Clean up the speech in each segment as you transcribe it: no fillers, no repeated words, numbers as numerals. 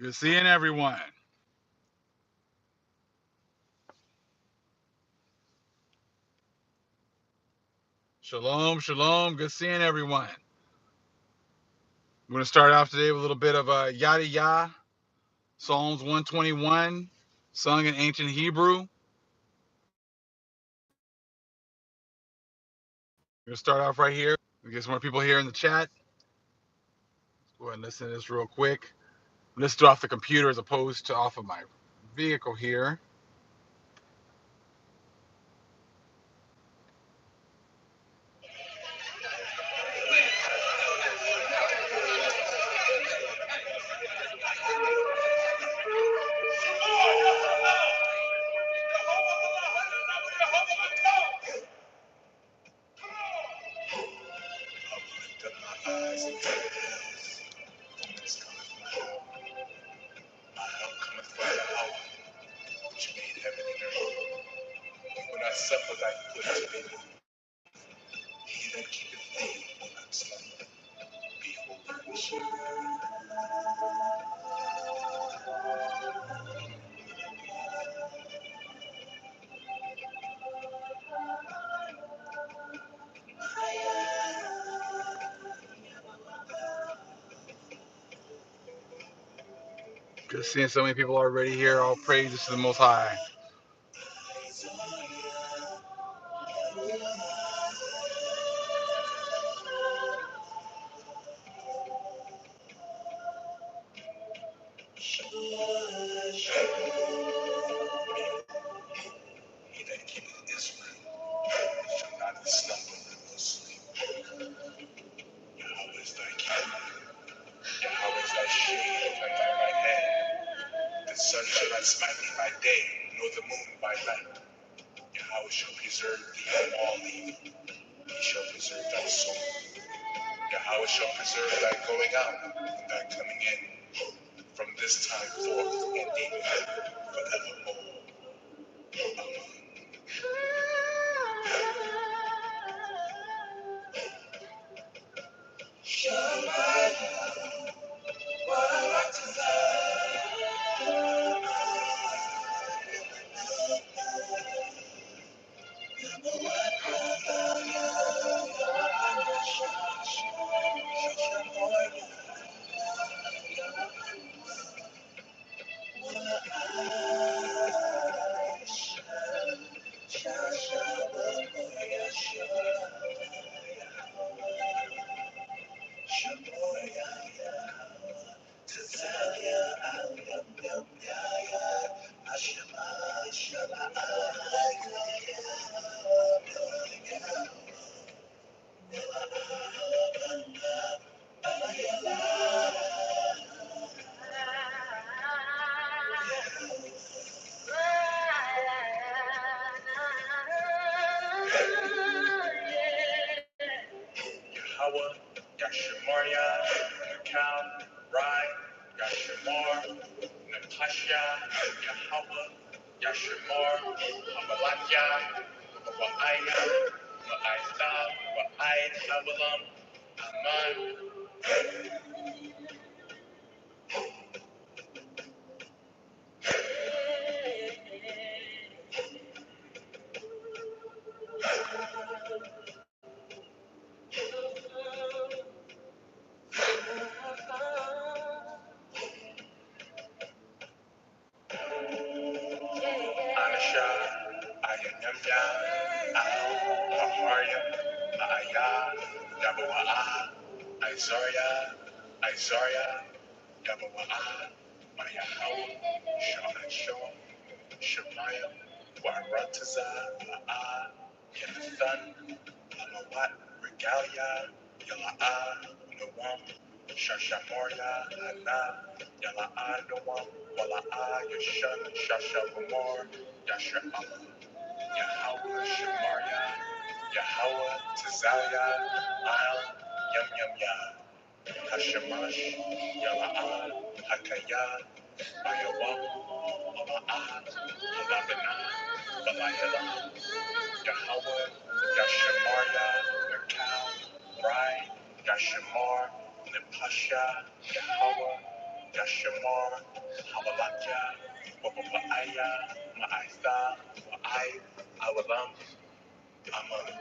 Good seeing everyone. Shalom, shalom. Good seeing everyone. I'm going to start off today with a little bit of Yada Yah, Psalms 121, sung in ancient Hebrew. We're going to start off right here. We get some more people here in the chat. Let's go ahead and listen to this real quick. Listen to it off the computer as opposed to off of my vehicle here. Good seeing so many people already here. All praises to the Most High. Yashimon, Habalanja, Wapaaya, Maaisa, Waai, Awalam, Aman.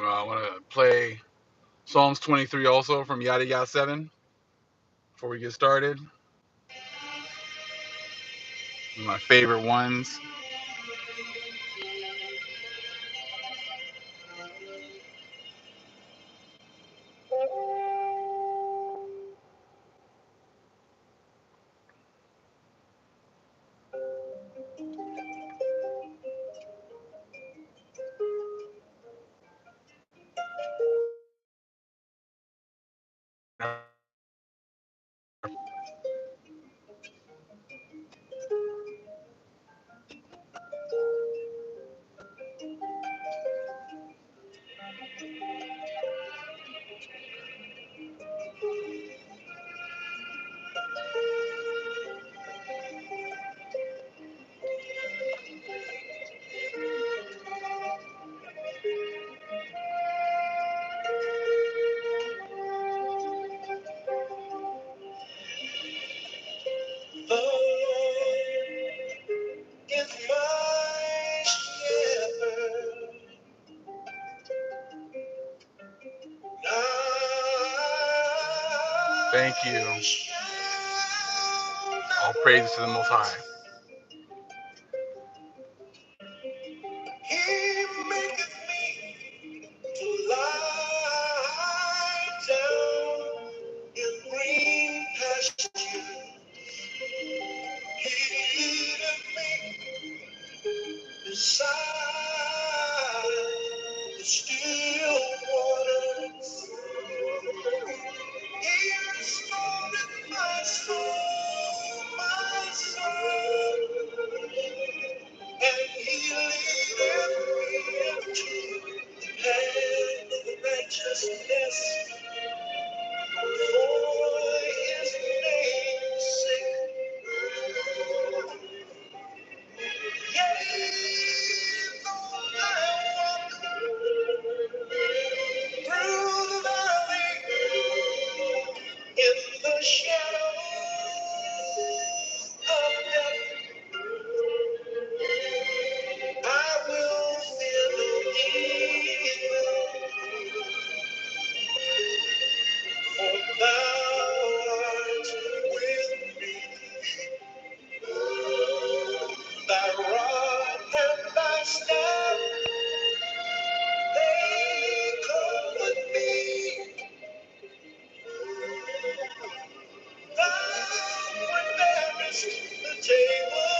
I want to play Psalms 23 also from Yada Yada 7 before we get started. One of my favorite ones. The Lord is my shepherd. Thank you. All praise to the Most High. He maketh me to lie down in green pastures. He leadeth me beside the still waters. He restoreth my soul, my soul. And he leadeth me into the path of righteousness for his name's sake. Yea, though I walk through the valley in the shadow of death, I will fear no evil, for thou art with me. Thy rod and thy staff, they comfort me. Thou preparest the table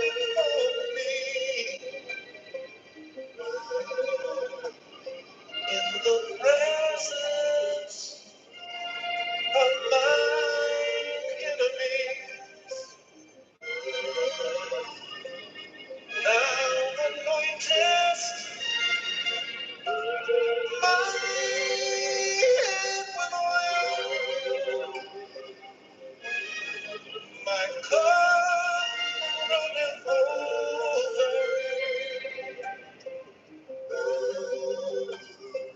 before me in the presence of mine enemies. Thou anointest my head with oil, my cup runneth over.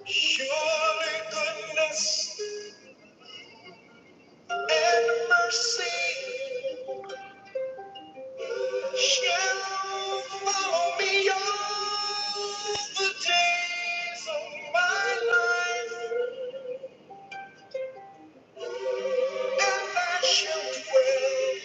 Surely goodness and mercy shall follow me all the days of my life, and I shall dwell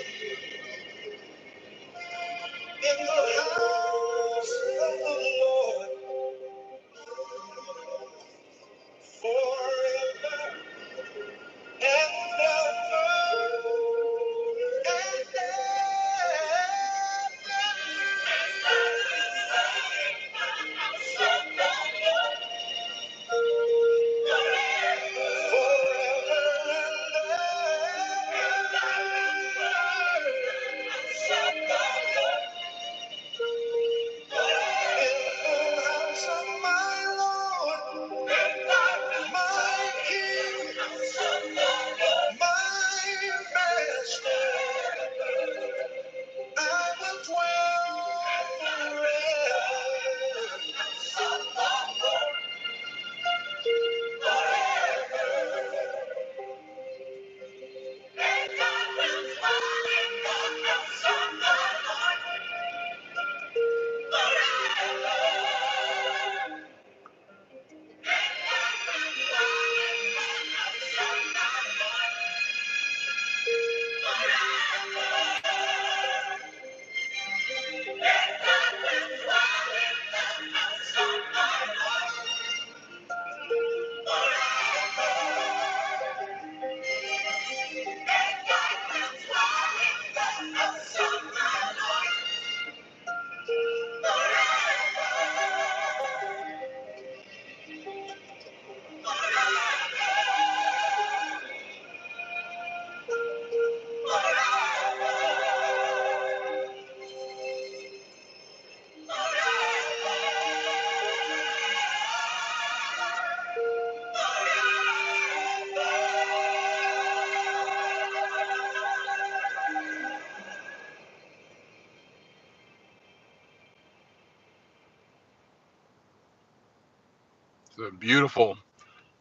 It's a beautiful,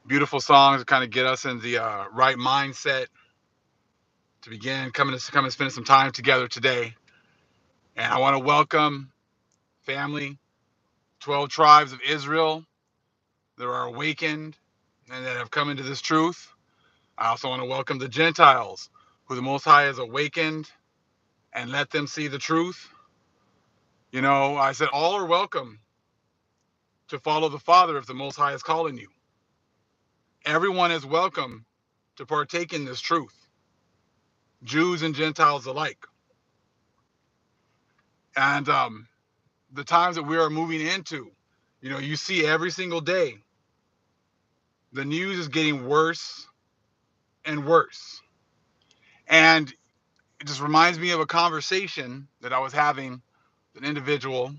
beautiful song to kind of get us in the right mindset to begin coming and spending some time together today. And I want to welcome family, 12 tribes of Israel that are awakened and that have come into this truth. I also want to welcome the Gentiles, who the Most High has awakened and let them see the truth. You know, I said all are welcome to follow the Father if the Most High is calling you. Everyone is welcome to partake in this truth, Jews and Gentiles alike. And the times that we are moving into, you know, you see every single day, the news is getting worse and worse. And it just reminds me of a conversation that I was having with an individual,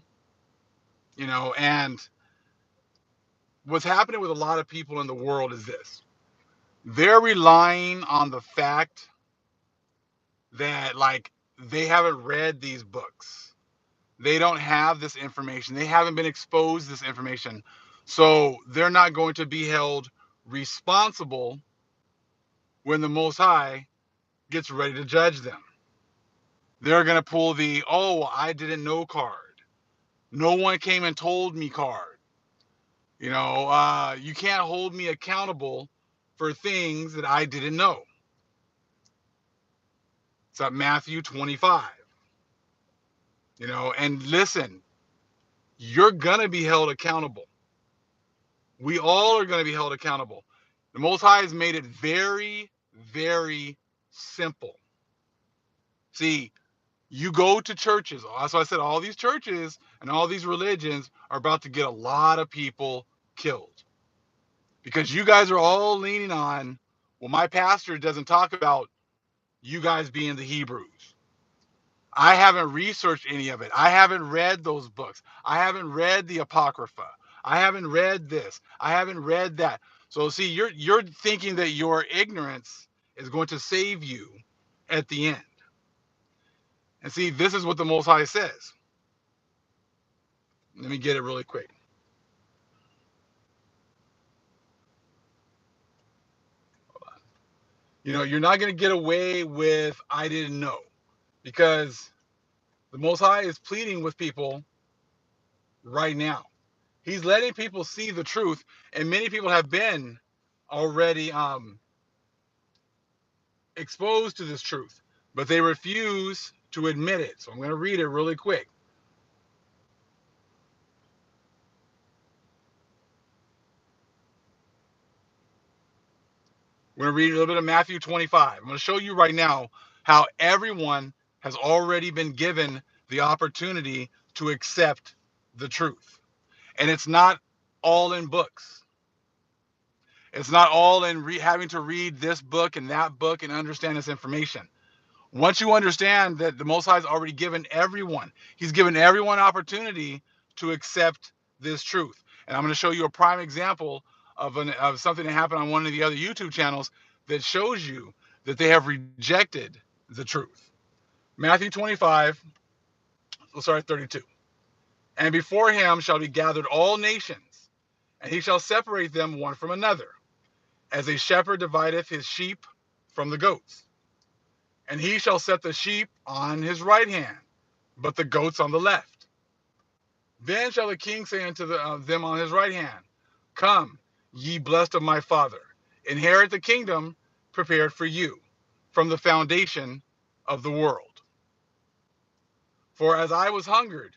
you know, and what's happening with a lot of people in the world is this. They're relying on the fact that, like, they haven't read these books. They don't have this information. They haven't been exposed to this information. So they're not going to be held responsible when the Most High gets ready to judge them. They're going to pull the, oh, I didn't know card. No one came and told me card. You know, you can't hold me accountable for things that I didn't know. It's at Matthew 25. You know, and listen, you're going to be held accountable. We all are going to be held accountable. The Most High has made it very, very simple. See, you go to churches. That's why I said all these churches and all these religions are about to get a lot of people killed. Because you guys are all leaning on, well, my pastor doesn't talk about you guys being the Hebrews. I haven't researched any of it. I haven't read those books. I haven't read the Apocrypha. I haven't read this. I haven't read that. So see, you're thinking that your ignorance is going to save you at the end. And see, this is what the Most High says. Let me get it really quick. You know, you're not going to get away with I didn't know, because the Most High is pleading with people right now. He's letting people see the truth, and many people have been already exposed to this truth, but they refuse to admit it. So I'm going to read it really quick. We're going to read a little bit of Matthew 25. I'm going to show you right now how everyone has already been given the opportunity to accept the truth. And it's not all in books. It's not all in having to read this book and that book and understand this information. Once you understand that the Most High has already given everyone, He's given everyone opportunity to accept this truth. And I'm going to show you a prime example of something that happened on one of the other YouTube channels that shows you that they have rejected the truth. Matthew 25, 32. And before him shall be gathered all nations, and he shall separate them one from another, as a shepherd divideth his sheep from the goats. And he shall set the sheep on his right hand, but the goats on the left. Then shall the king say unto them on his right hand, Come, ye blessed of my Father, inherit the kingdom prepared for you from the foundation of the world. For as I was hungered,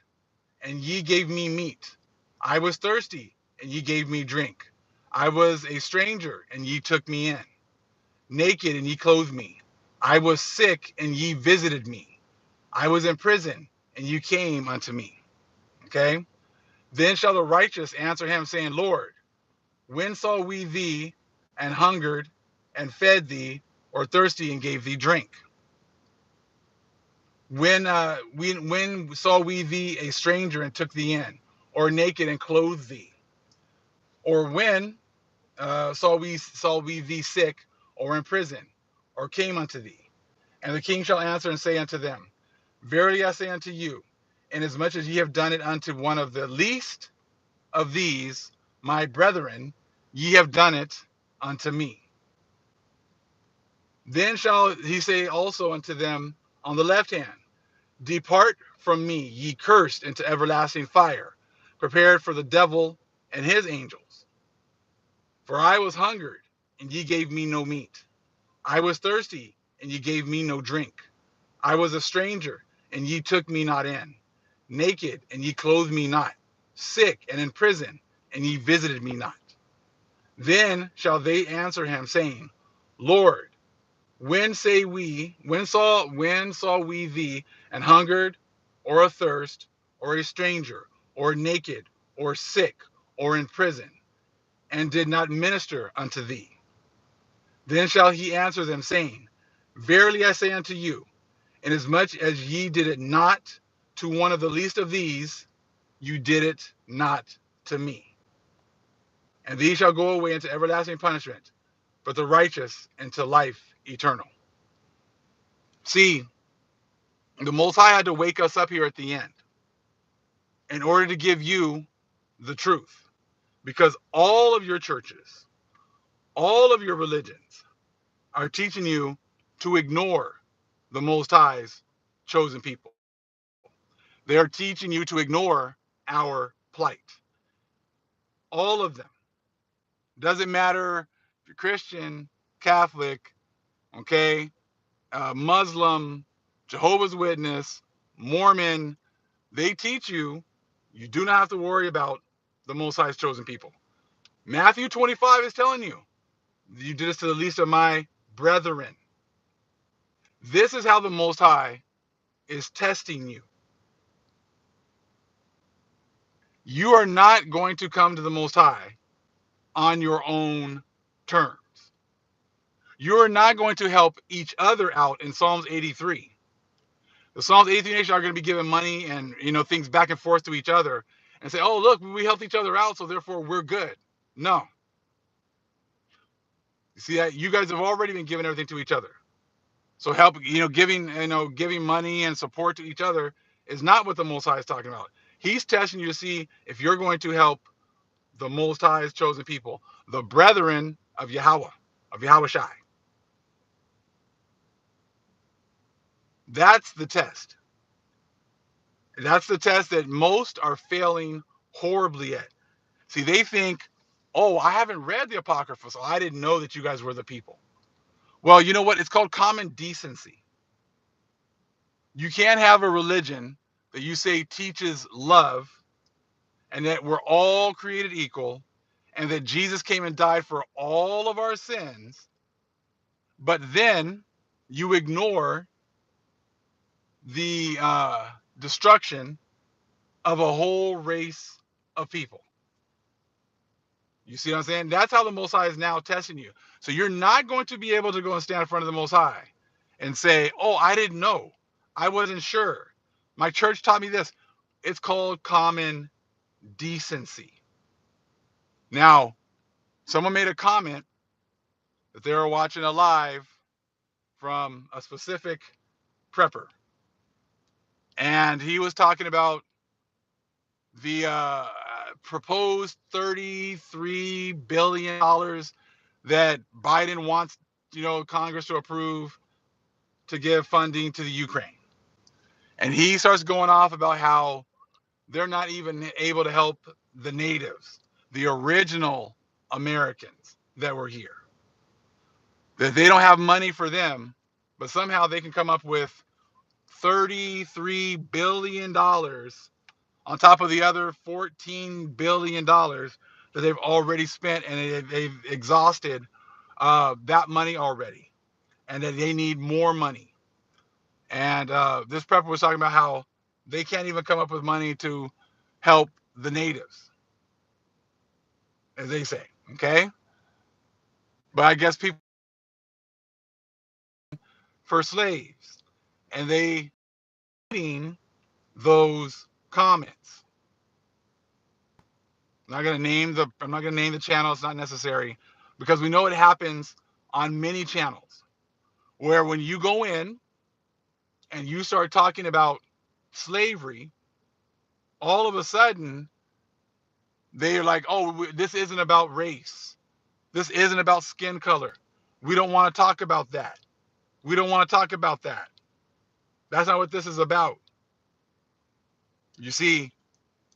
and ye gave me meat, I was thirsty, and ye gave me drink. I was a stranger, and ye took me in. Naked, and ye clothed me. I was sick, and ye visited me. I was in prison, and you came unto me. Okay? Then shall the righteous answer him, saying, Lord, when saw we thee and hungered and fed thee, or thirsty and gave thee drink? When saw we thee a stranger and took thee in, or naked and clothed thee? Or when saw we thee sick, or in prison, or came unto thee? And the king shall answer and say unto them, Verily I say unto you, inasmuch as ye have done it unto one of the least of these my brethren, ye have done it unto me. Then shall he say also unto them on the left hand, depart from me, ye cursed, into everlasting fire, prepared for the devil and his angels. For I was hungered, and ye gave me no meat. I was thirsty, and ye gave me no drink. I was a stranger, and ye took me not in. Naked, and ye clothed me not. Sick and in prison, and ye visited me not. Then shall they answer him, saying, Lord, when saw we thee an hungered, or athirst, or a stranger, or naked, or sick, or in prison, and did not minister unto thee? Then shall he answer them, saying, Verily I say unto you, inasmuch as ye did it not to one of the least of these, you did it not to me. And these shall go away into everlasting punishment, but the righteous into life eternal. See, the Most High had to wake us up here at the end in order to give you the truth. Because all of your churches, all of your religions are teaching you to ignore the Most High's chosen people. They are teaching you to ignore our plight. All of them. Doesn't matter if you're Christian, Catholic, okay, Muslim, Jehovah's Witness, Mormon. They teach you you do not have to worry about the Most High's chosen people. Matthew 25 is telling you, you did this to the least of my brethren. This is how the Most High is testing you. You are not going to come to the Most High on your own terms. You are not going to help each other out in Psalms 83. The Psalms 83 nation are going to be giving money and things back and forth to each other and say, oh, look, we helped each other out, so therefore we're good. No. You see that? You guys have already been giving everything to each other. So giving money and support to each other is not what the Most High is talking about. He's testing you to see if you're going to help the Most High's chosen people, the brethren of Yahweh, of Yahweh Shai. That's the test. That's the test that most are failing horribly at. See, they think, oh, I haven't read the Apocrypha, so I didn't know that you guys were the people. Well, you know what? It's called common decency. You can't have a religion that you say teaches love and that we're all created equal and that Jesus came and died for all of our sins, but then you ignore the destruction of a whole race of people. You see what I'm saying? That's how the Most High is now testing you. So you're not going to be able to go and stand in front of the Most High and say, oh, I didn't know. I wasn't sure. My church taught me this. It's called common decency. Now, someone made a comment that they were watching a live from a specific prepper. And he was talking about the proposed $33 billion that Biden wants, Congress to approve to give funding to the Ukraine. And he starts going off about how they're not even able to help the natives, the original Americans that were here. That they don't have money for them, but somehow they can come up with $33 billion on top of the other $14 billion that they've already spent, and they've exhausted that money already, and that they need more money. And this prepper was talking about how they can't even come up with money to help the natives, as they say, okay? But I guess people for slaves, and they reading those comments. I'm not gonna name the channel. It's not necessary, because we know it happens on many channels where when you go in and you start talking about slavery, all of a sudden They are like, oh, this isn't about race. This isn't about skin color. We don't want to talk about that. We don't want to talk about that. That's not what this is about. You see,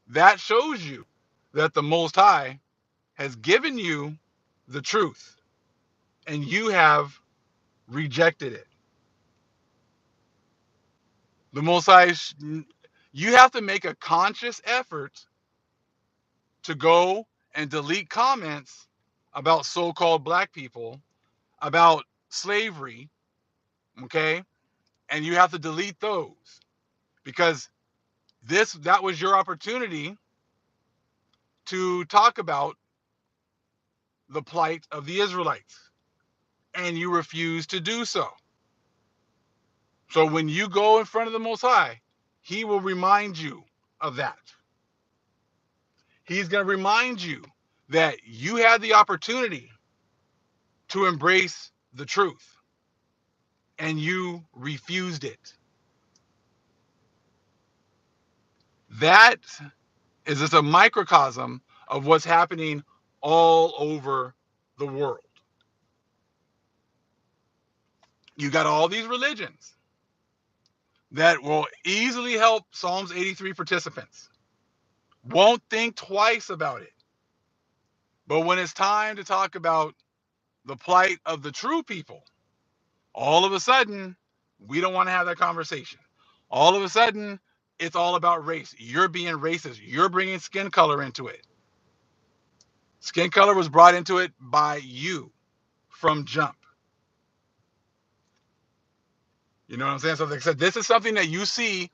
that shows you that the Most High has given you the truth and you have rejected it. The Most High, you have to make a conscious effort to go and delete comments about so-called black people, about slavery, okay? And you have to delete those because that was your opportunity to talk about the plight of the Israelites, and you refuse to do so. So when you go in front of the Most High, He will remind you of that. He's going to remind you that you had the opportunity to embrace the truth and you refused it. That is just a microcosm of what's happening all over the world. You got all these religions that will easily help Psalms 83 participants. Won't think twice about it. But when it's time to talk about the plight of the true people, all of a sudden, we don't want to have that conversation. All of a sudden, it's all about race. You're being racist. You're bringing skin color into it. Skin color was brought into it by you from jump. You know what I'm saying? So like I said, this is something that you see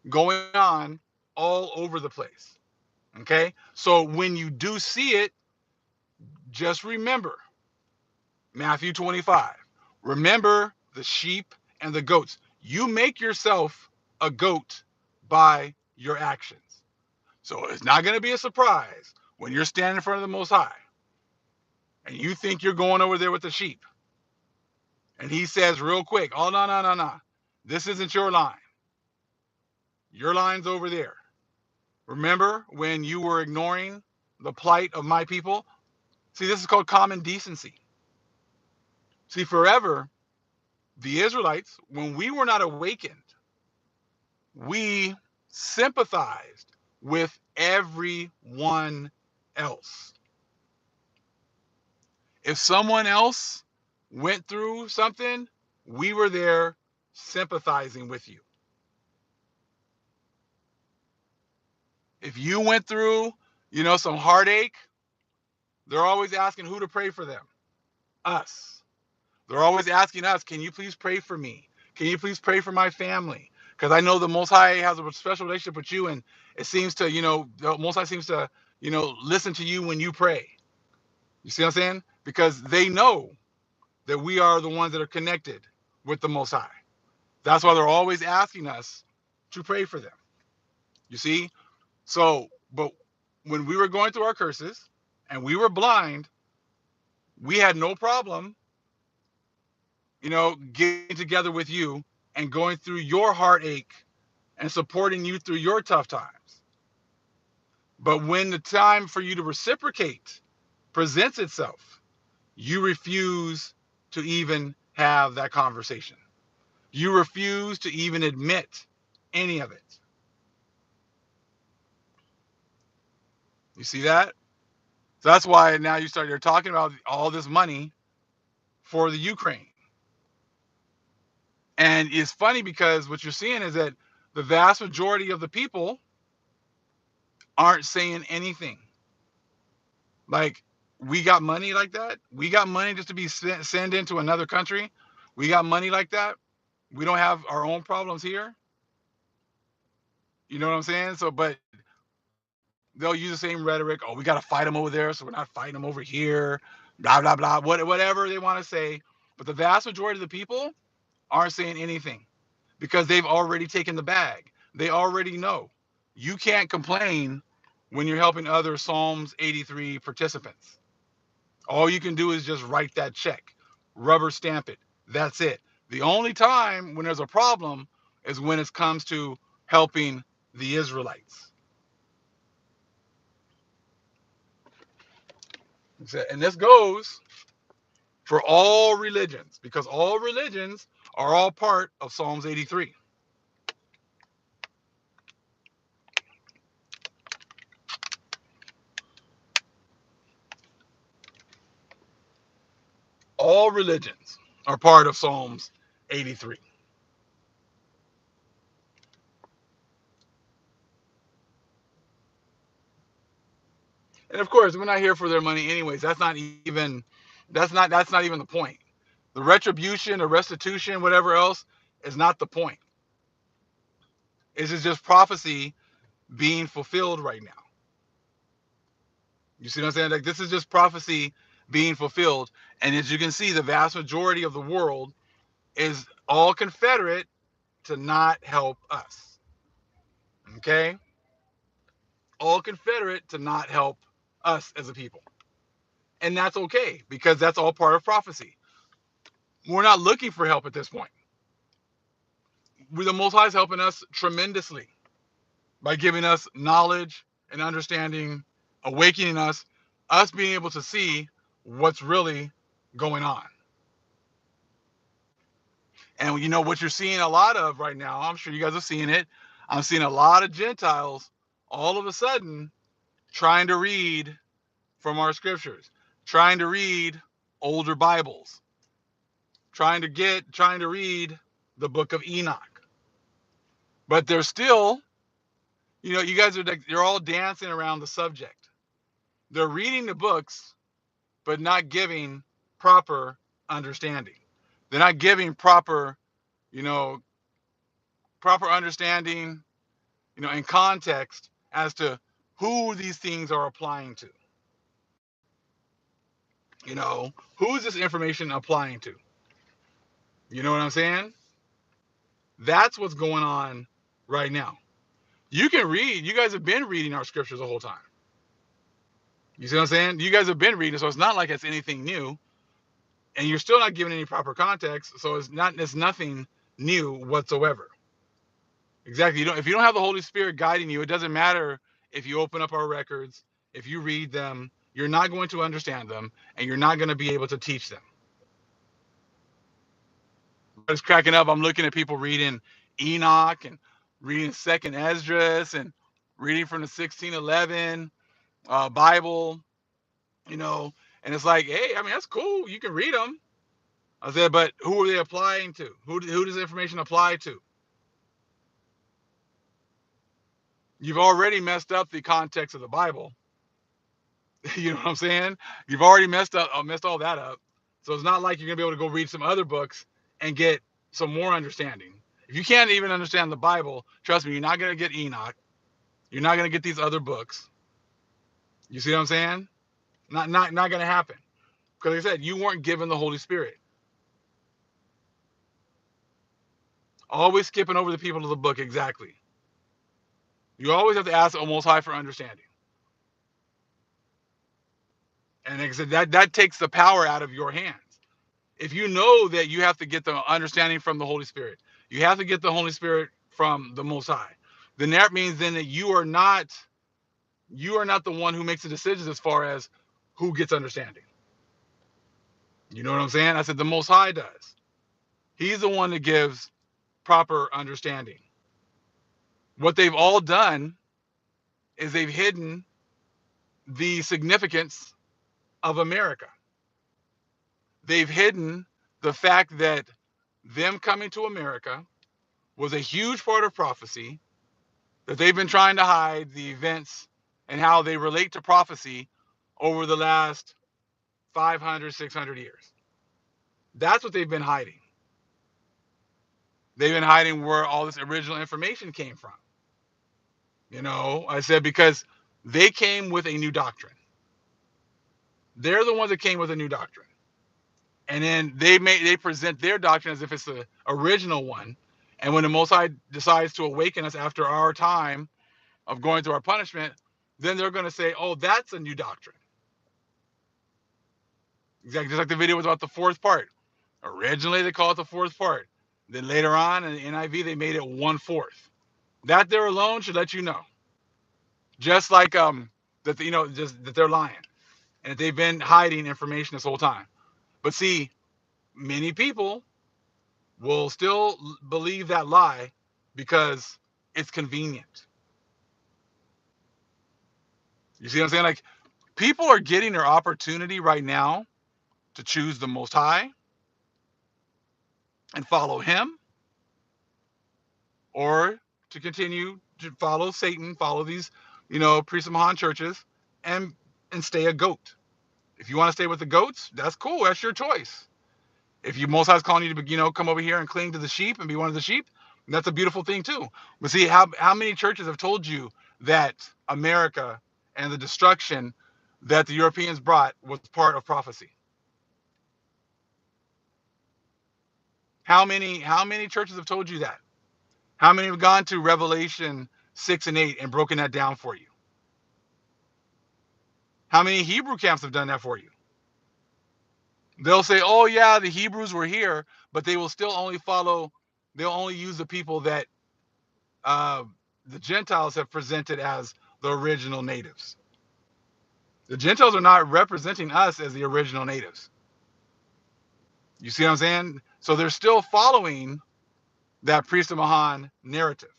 going on all over the place. Okay? So when you do see it, just remember Matthew 25. Remember the sheep and the goats. You make yourself a goat by your actions. So it's not going to be a surprise when you're standing in front of the Most High and you think you're going over there with the sheep. And He says real quick, oh, no, no, no, no. This isn't your line. Your line's over there. Remember when you were ignoring the plight of my people? See, this is called common decency. See, forever, the Israelites, when we were not awakened, we sympathized with everyone else. If someone else went through something, we were there sympathizing with you. If you went through, some heartache, they're always asking who to pray for them. Us. They're always asking us, can you please pray for me? Can you please pray for my family? Because I know the Most High has a special relationship with you, and it seems to, the Most High seems to, listen to you when you pray. You see what I'm saying? Because they know that we are the ones that are connected with the Most High. That's why they're always asking us to pray for them. You see? So, but when we were going through our curses and we were blind, we had no problem, getting together with you and going through your heartache and supporting you through your tough times. But when the time for you to reciprocate presents itself, you refuse to even have that conversation. You refuse to even admit any of it. You see that? So that's why now you're talking about all this money for the Ukraine. And it's funny because what you're seeing is that the vast majority of the people aren't saying anything. Like, we got money like that? We got money just to be sent into another country? We got money like that? We don't have our own problems here? You know what I'm saying? So, but they'll use the same rhetoric. Oh, we got to fight them over there, so we're not fighting them over here. Blah, blah, blah. Whatever they want to say. But the vast majority of the people aren't saying anything because they've already taken the bag. They already know. You can't complain when you're helping other Psalms 83 participants. All you can do is just write that check, rubber stamp it. That's it. The only time when there's a problem is when it comes to helping the Israelites. And this goes for all religions, because all religions are all part of Psalms 83. All religions are part of Psalms 83. And of course, we're not here for their money anyways. That's not even the point. The retribution or restitution, whatever else, is not the point. It's just prophecy being fulfilled right now. You see what I'm saying? Like, this is just prophecy being fulfilled. And as you can see, the vast majority of the world is all confederate to not help us. Okay? All confederate to not help us as a people. And that's okay, because that's all part of prophecy. We're not looking for help at this point. The Most High is helping us tremendously by giving us knowledge and understanding, awakening us being able to see what's really going on. And you know what you're seeing a lot of right now, I'm sure you guys are seeing it. I'm seeing a lot of Gentiles all of a sudden trying to read from our scriptures, trying to read older Bibles, trying to read the book of Enoch. But they're still, you guys are like, you're all dancing around the subject. They're reading the books, but not giving proper understanding. They're not giving you know, proper understanding, and context as to who these things are applying to. Who is this information applying to? You know what I'm saying? That's what's going on right now. You can read. You guys have been reading our scriptures the whole time. You see what I'm saying? You guys have been reading, so it's not like it's anything new, and you're still not giving any proper context, so it's nothing new whatsoever. Exactly. If you don't have the Holy Spirit guiding you, it doesn't matter if you open up our records, if you read them, you're not going to understand them, and you're not going to be able to teach them. But it's cracking up. I'm looking at people reading Enoch and reading Second Esdras and reading from the 1611 Bible, and it's like, hey, I mean, that's cool. You can read them. I said, but who are they applying to? Who does the information apply to? You've already messed up the context of the Bible. You know what I'm saying? You've already messed all that up. So it's not like you're gonna be able to go read some other books and get some more understanding. If you can't even understand the Bible, trust me, you're not gonna get Enoch. You're not gonna get these other books. You see what I'm saying? Not gonna happen. Because like I said, you weren't given the Holy Spirit. Always skipping over the people of the book, exactly. You always have to ask the Most High for understanding. And like I said, that takes the power out of your hands. If you know that you have to get the understanding from the Holy Spirit, you have to get the Holy Spirit from the Most High, then that means then that you are not the one who makes the decisions as far as who gets understanding. You know what I'm saying? I said the Most High does. He's the one that gives proper understanding. What they've all done is they've hidden the significance of America. They've hidden the fact that them coming to America was a huge part of prophecy, that they've been trying to hide the events and how they relate to prophecy over the last 500, 600 years. That's what they've been hiding. They've been hiding where all this original information came from. I said because they came with a new doctrine. They're the ones that came with a new doctrine. And then they present their doctrine as if it's the original one. And when the Most High decides to awaken us after our time of going through our punishment, then they're going to say, oh, that's a new doctrine. Exactly, just like the video was about the fourth part. Originally, they call it the fourth part. Then later on in the NIV, they made it 1/4. That there alone should let you know. Just like just that they're lying. and they've been hiding information this whole time. But see, many people will still believe that lie because it's convenient. You see what I'm saying? Like, people are getting their opportunity right now to choose the Most High and follow Him, or to continue to follow Satan, follow these, Priest of Mahan churches, and stay a goat. If you want to stay with the goats, that's cool. That's your choice. If you Most High is calling you to, come over here and cling to the sheep and be one of the sheep, that's a beautiful thing too. But see, how many churches have told you that America and the destruction that the Europeans brought was part of prophecy? How many churches have told you that? How many have gone to Revelation 6 and 8 and broken that down for you? How many Hebrew camps have done that for you? They'll say, oh yeah, the Hebrews were here, but they will still only follow, they'll only use the people that uh, the Gentiles have presented as the original natives. The Gentiles are not representing us as the original natives. You see what I'm saying? So they're still following that Priest of Mahan narrative.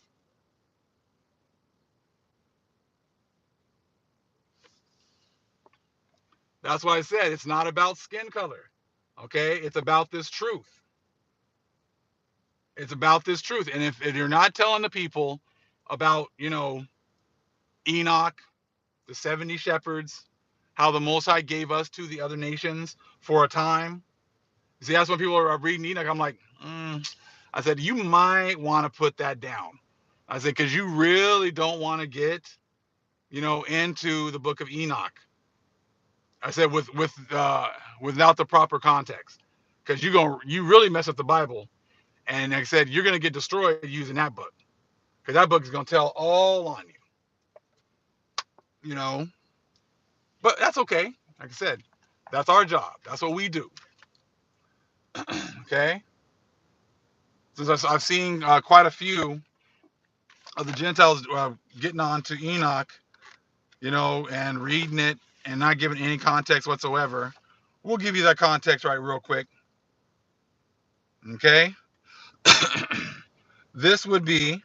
That's why I said it's not about skin color. Okay? It's about this truth. It's about this truth. And if you're not telling the people about, Enoch, the 70 shepherds, how the Most High gave us to the other nations for a time. See, that's when people are reading Enoch. I'm like, I said, you might want to put that down. I said, because you really don't want to get, into the book of Enoch. I said, without the proper context, because you really mess up the Bible, and like I said, you're gonna get destroyed using that book, because that book is gonna tell all on you, But that's okay. Like I said, that's our job. That's what we do. Okay. Since I've seen quite a few of the Gentiles getting on to Enoch, and reading it and not giving any context whatsoever, we'll give you that context right real quick. Okay. This would be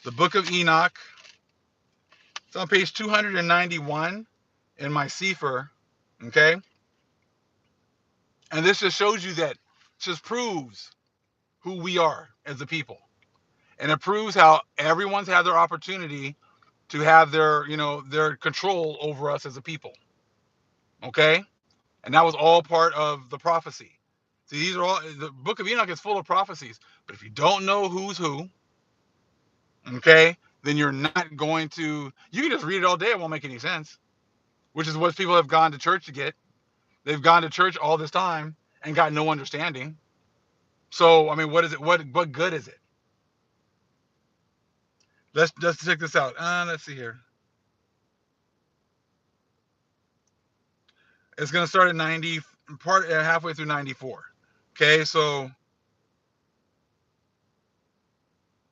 the book of Enoch. It's on page 291 in my Sefer. Okay. And this just shows you that, just proves who we are as a people. And it proves how everyone's had their opportunity to have their control over us as a people. Okay. And that was all part of the prophecy. See, these are all, the book of Enoch is full of prophecies. But if you don't know who's who, okay, then you're not going to, you can just read it all day. It won't make any sense, which is what people have gone to church to get. They've gone to church all this time and got no understanding. So, I mean, what is it? What good is it? Let's check this out. Let's see here. It's going to start at 90, halfway through 94. Okay, so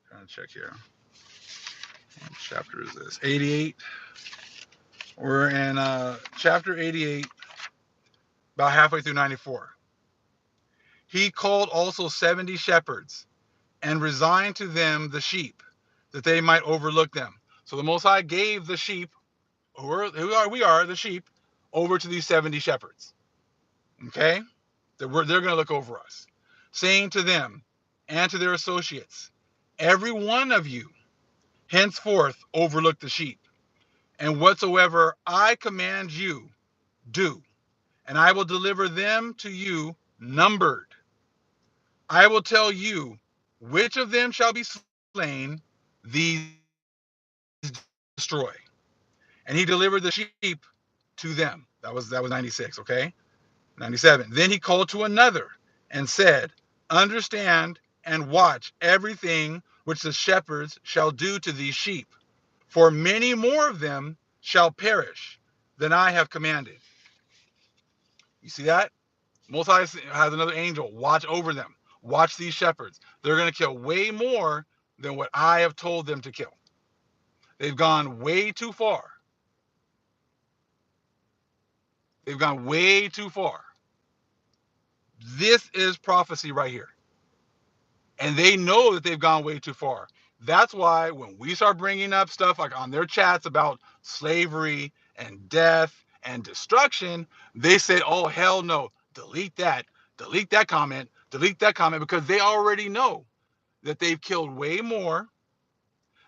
trying to check here. What chapter is this? 88. We're in chapter 88, about halfway through 94. He called also 70 shepherds and resigned to them the sheep, that they might overlook them. So the Most High gave the sheep, we are the sheep, over to these 70 shepherds. Okay? They're going to look over us. Saying to them and to their associates, every one of you henceforth overlook the sheep, and whatsoever I command you, do, and I will deliver them to you numbered. I will tell you which of them shall be slain, these destroy. And he delivered the sheep to them. That was 96, okay? 97. Then he called to another and said, understand and watch everything which the shepherds shall do to these sheep, for many more of them shall perish than I have commanded. You see that? Most High has another angel. Watch over them. Watch these shepherds. They're going to kill way more than what I have told them to kill. They've gone way too far. They've gone way too far. This is prophecy right here. And they know that they've gone way too far. That's why when we start bringing up stuff like on their chats about slavery and death and destruction, they say, oh, hell no, delete that comment, because they already know that they've killed way more.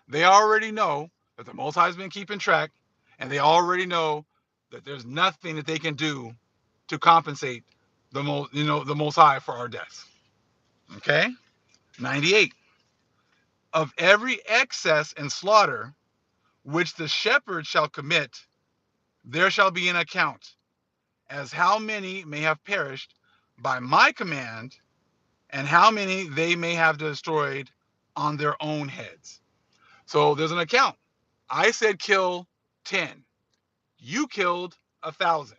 They already know that the Most High has been keeping track, and they already know that there's nothing that they can do to compensate the Most High for our deaths. Okay, 98. Of every excess and slaughter which the shepherd shall commit, there shall be an account, as how many may have perished by my command, and how many they may have destroyed on their own heads. So there's an account. I said kill 10. You killed 1,000.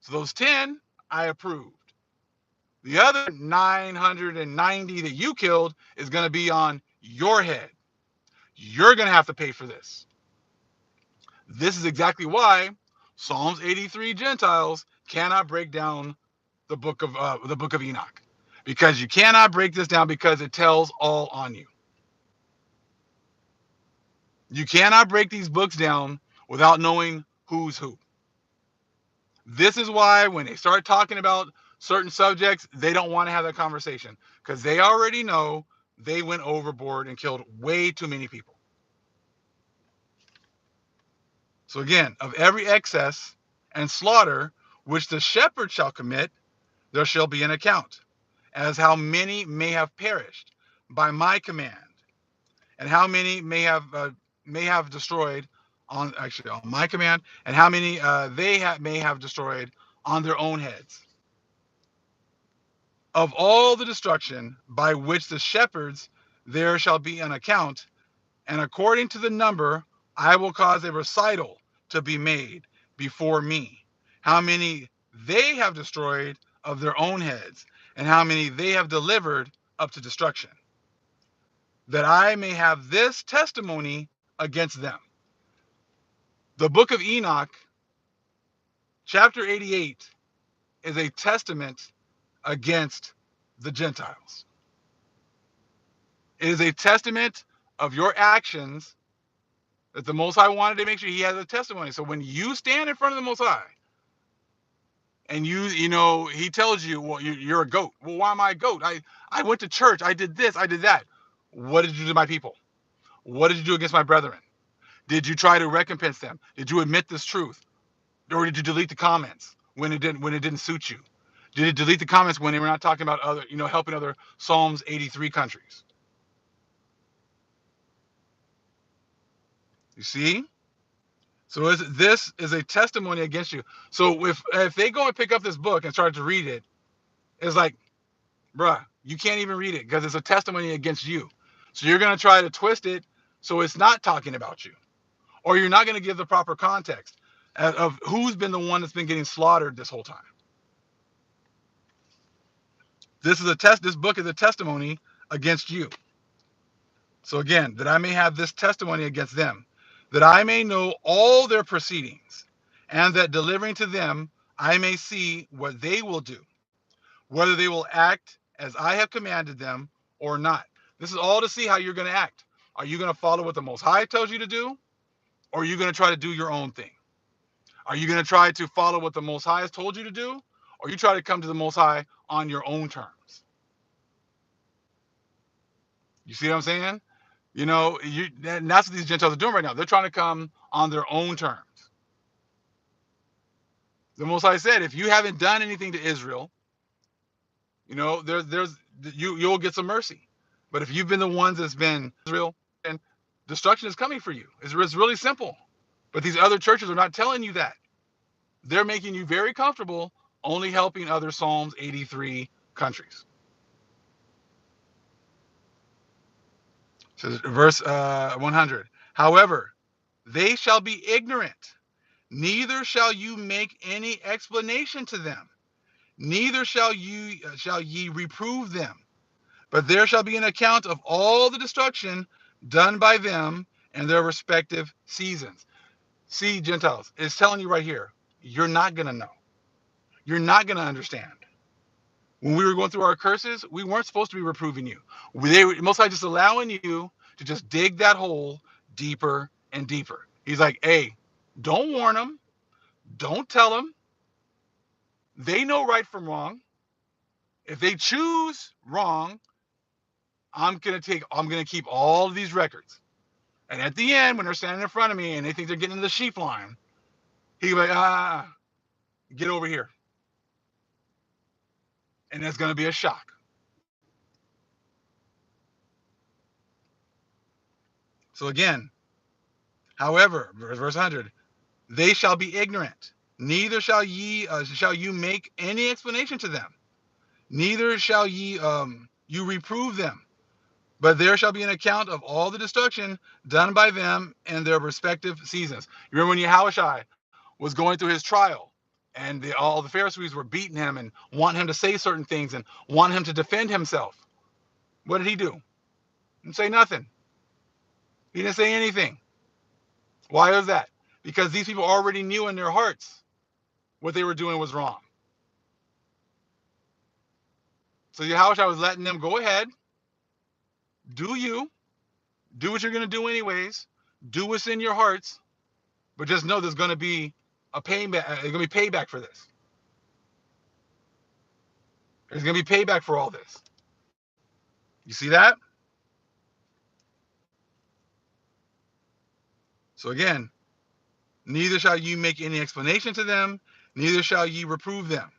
So those 10, I approved. The other 990 that you killed is going to be on your head. You're going to have to pay for this. This is exactly why Psalms 83 Gentiles cannot break down the book of Enoch, because you cannot break this down, because it tells all on you. You cannot break these books down without knowing who's who. This is why when they start talking about certain subjects, they don't want to have that conversation, because they already know they went overboard and killed way too many people. So again, of every excess and slaughter which the shepherd shall commit, there shall be an account, as how many may have perished by my command, and how many may have destroyed on my command, and how many may have destroyed on their own heads. Of all the destruction by which the shepherds, there shall be an account, and according to the number I will cause a recital to be made before me, how many they have destroyed of their own heads, and how many they have delivered up to destruction, that I may have this testimony against them. The book of Enoch, chapter 88, is a testament against the Gentiles. It is a testament of your actions that the Most High wanted to make sure he has a testimony. So when you stand in front of the Most High and he tells you, well, you're a goat. Well, why am I a goat? I went to church. I did this. I did that. What did you do to my people? What did you do against my brethren? Did you try to recompense them? Did you admit this truth? Or did you delete the comments when it didn't suit you? Did you delete the comments when they were not talking about other, helping other Psalms 83 countries? You see? So this is a testimony against you. So if they go and pick up this book and start to read it, it's like, bruh, you can't even read it because it's a testimony against you. So you're going to try to twist it so it's not talking about you. Or you're not going to give the proper context of who's been the one that's been getting slaughtered this whole time. This book is a testimony against you. So again, that I may have this testimony against them, that I may know all their proceedings, and that delivering to them, I may see what they will do, whether they will act as I have commanded them or not. This is all to see how you're going to act. Are you going to follow what the Most High tells you to do, or are you going to try to do your own thing? Are you going to try to follow what the Most High has told you to do, or you try to come to the Most High on your own terms? You see what I'm saying? That's what these Gentiles are doing right now. They're trying to come on their own terms. The Most High said, if you haven't done anything to Israel, you'll get some mercy. But if you've been the ones that's been Israel, and destruction is coming for you. It's really simple. But these other churches are not telling you that. They're making you very comfortable only helping other Psalms 83 countries. So verse 100. However, they shall be ignorant, neither shall you make any explanation to them, neither shall ye reprove them, but there shall be an account of all the destruction done by them in their respective seasons. See, Gentiles, it's telling you right here, you're not going to know. You're not going to understand. When we were going through our curses, we weren't supposed to be reproving you. They were most likely just allowing you to just dig that hole deeper and deeper. He's like, hey, don't warn them. Don't tell them. They know right from wrong. If they choose wrong, I'm gonna keep all of these records. And at the end, when they're standing in front of me and they think they're getting in the sheep line, he's like, get over here. And it's gonna be a shock. So again, however, verse 100, they shall be ignorant, neither shall you make any explanation to them, neither shall you reprove them, but there shall be an account of all the destruction done by them in their respective seasons. You remember when Yahushua was going through his trial, and all the Pharisees were beating him and wanting him to say certain things and want him to defend himself. What did he do? He didn't say nothing. He didn't say anything. Why is that? Because these people already knew in their hearts what they were doing was wrong. So Yahushua was letting them go ahead, do what you're going to do anyways, do what's in your hearts, but just know there's going to be a payback. There's going to be payback for this. There's going to be payback for all this. You see that? So again, neither shall you make any explanation to them, neither shall ye reprove them.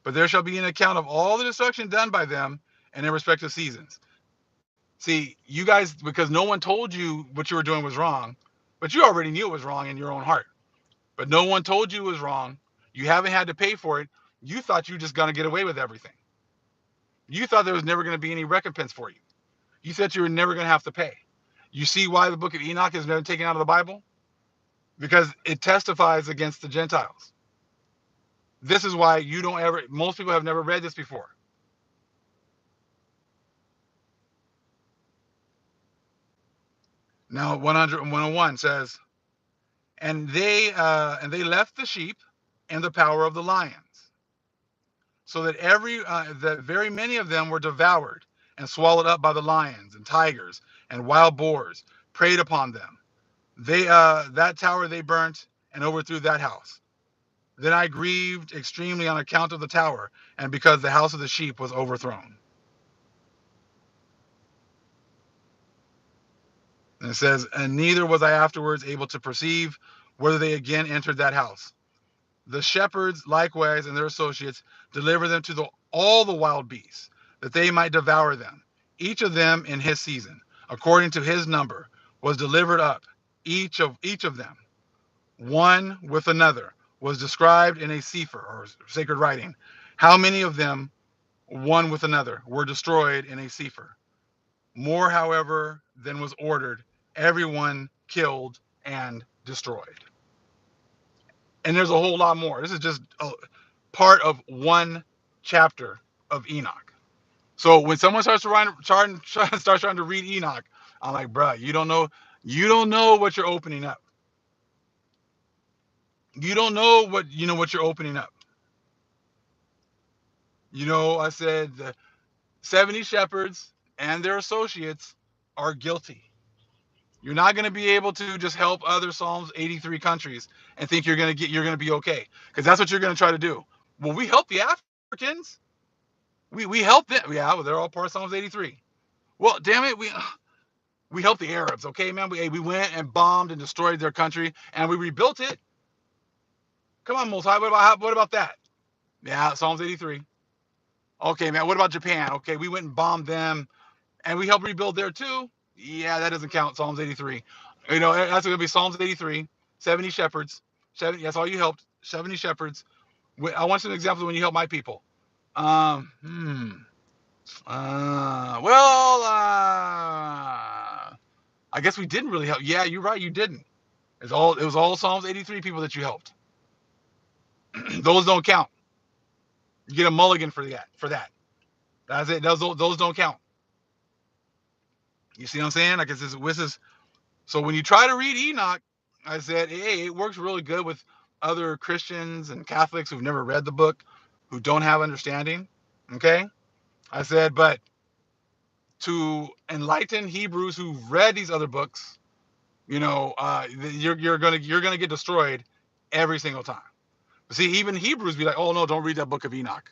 But there shall be an account of all the destruction done by them in their respective seasons. See, you guys, because no one told you what you were doing was wrong, but you already knew it was wrong in your own heart. But no one told you it was wrong. You haven't had to pay for it. You thought you were just going to get away with everything. You thought there was never going to be any recompense for you. You thought you were never going to have to pay. You see why the book of Enoch is never taken out of the Bible? Because it testifies against the Gentiles. This is why most people have never read this before. Now, 101 says, and they left the sheep in the power of the lions, so that that very many of them were devoured and swallowed up by the lions and tigers and wild boars preyed upon them. That tower they burnt and overthrew that house. Then I grieved extremely on account of the tower, and because the house of the sheep was overthrown. And it says, and neither was I afterwards able to perceive whether they again entered that house. The shepherds likewise and their associates delivered them to all the wild beasts, that they might devour them. Each of them in his season, according to his number, was delivered up. Each of them, one with another, was described in a sefer or sacred writing. How many of them, one with another, were destroyed in a sefer? More, however, than was ordered, everyone killed and destroyed. And there's a whole lot more. This is just a part of one chapter of Enoch. So when someone starts trying to read Enoch, I'm like, bruh, you don't know what you're opening up. You don't know what you're opening up. I said the 70 shepherds and their associates are guilty. You're not going to be able to just help other Psalms 83 countries and think you're going to be okay, because that's what you're going to try to do. Well, we help the Africans. We help them. Yeah, well, they're all part of Psalms 83. Well, damn it, we helped the Arabs, okay, man. We went and bombed and destroyed their country and we rebuilt it. Come on, Most High. What about that? Yeah, Psalms 83. Okay, man. What about Japan? Okay, we went and bombed them and we helped rebuild there too. Yeah, that doesn't count. Psalms 83. That's going to be Psalms 83. 70 shepherds. That's all you helped. 70 shepherds. I want some examples when you help my people. Um. Hmm. I guess we didn't really help. Yeah, you're right. You didn't. It was all Psalms 83 people that you helped. Those don't count. You get a mulligan for that. That's it. Those don't count. You see what I'm saying? Like this is. So when you try to read Enoch, I said, hey, it works really good with other Christians and Catholics who've never read the book. who don't have understanding. Okay? I said, but to enlighten Hebrews who've read these other books, you're gonna get destroyed every single time. See, even Hebrews be like, oh no, don't read that book of Enoch.